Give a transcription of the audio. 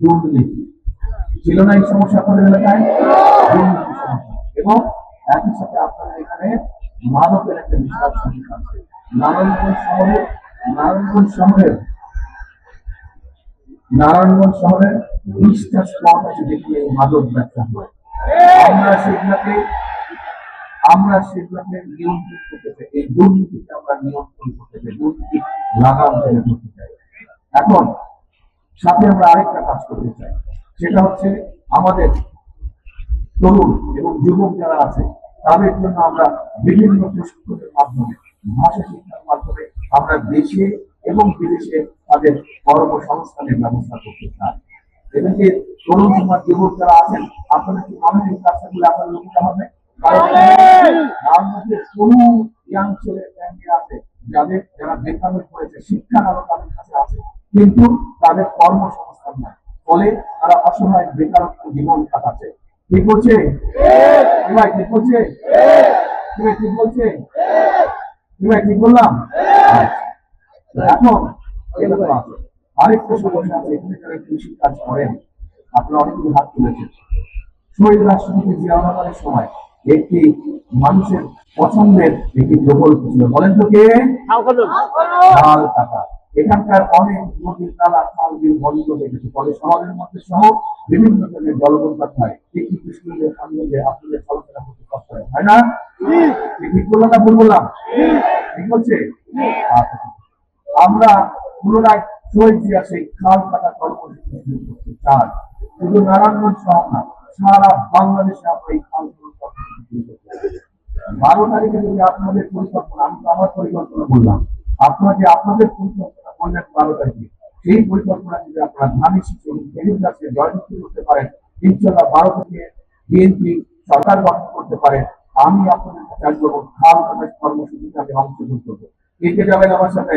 দুর্নীতি ছিল না এই সমস্যা আপনাদের এলাকায়, দুর্নীতি সমস্যা। এবং একই সাথে আপনাদের এখানে মাদকের একটা বিশাল সমস্যা আছে। নারায়ণগঞ্জ শহরের 20টা স্পট আছে যেখানে এই মাদক ব্যবসা হয়। আমরা সেগুলোকে নিয়ন্ত্রণ করতে চাই, এই দুর্নীতিকে আমরা নিয়ন্ত্রণ করতে চাই, দুর্নীতি লাগাম টেনে ধরতে চাই। এখন সাথে আমরা আরেকটা কাজ করতে চাই, সেটা হচ্ছে আমাদের তরুণ এবং যুবক যারা আছে তাদের জন্য আমরা বিভিন্ন প্রশিক্ষণের মাধ্যমে, ভাষা শিক্ষার মাধ্যমে আমরা দেশে এবং বিদেশে তাদের কর্মসংস্থানের ব্যবস্থা করতে চাই। এদেরকে তরুণ সমাজ যুবক যারা আছেন, আপনাদের কি মনে হয় এই কাজগুলো আপনাদের লক্ষ্য হবে? তার মধ্যে কোনো ইয়াং ছেলে আছে যারা বেকার হয়ে পড়েছে, শিক্ষার আলো তাদের কাছে আছে, কিন্তু তাদের কর্মসংস্থান নাই, ফলে তারা অসহায় বেকারত্ব জীবন কাটাচ্ছে। ঠিক বলছে? ঠিক বলছে? ঠিক বলছে? ঠিক বললাম? এখন আরেকটা সমস্যা আছে, এখানে যারা কৃষি কাজ করেন, আপনারা অনেকেই হাত তুলেছেন। শহীদ রাষ্ট্রপতি জিয়া রহমানের সময় একটি মানুষের পছন্দের একটি প্রকল্প ছিল, বলেন তো কে? লাল টাকা। এখানকার অনেক নদীর নালা খাল বিল বন্ধ হয়ে গেছে, ফলে শহরের মধ্যে সহ বিভিন্ন ধরনের জলবদ্ধতা হয়। একটি কৃষ্ণদের সামনে আপনাদের চলাফেরা করতে কষ্ট হয় না? ঠিক বললাম না ভুল বললাম? ঠিক বলছে? আমরা পুনরায় শহীদ জিয়া সেই খাল কাটা কর্মসূচি শুরু করতে চাই। শুধু নারায়ণগঞ্জ শহর না, সারা বাংলাদেশে আমরা এই খাল 12 তারিখে যদি আপনাদের পরিকল্পনা, আমি তো আমার পরিকল্পনা বললাম, আপনাকে আপনাদের পরিকল্পনা বললেন 12 তারিখে, সেই পরিকল্পনা যদি আপনারা ধানি শিখে জয়যুক্ত করতে পারেন, ইনশাআল্লাহ 12 থেকে বিএনপি সরকার গঠন করতে পারে, আমি আপনাদের কাছে আসবো খাল কাটা কর্মসূচিতে আমি অংশগ্রহণ করবো। কে কে যাবেন আমার সাথে?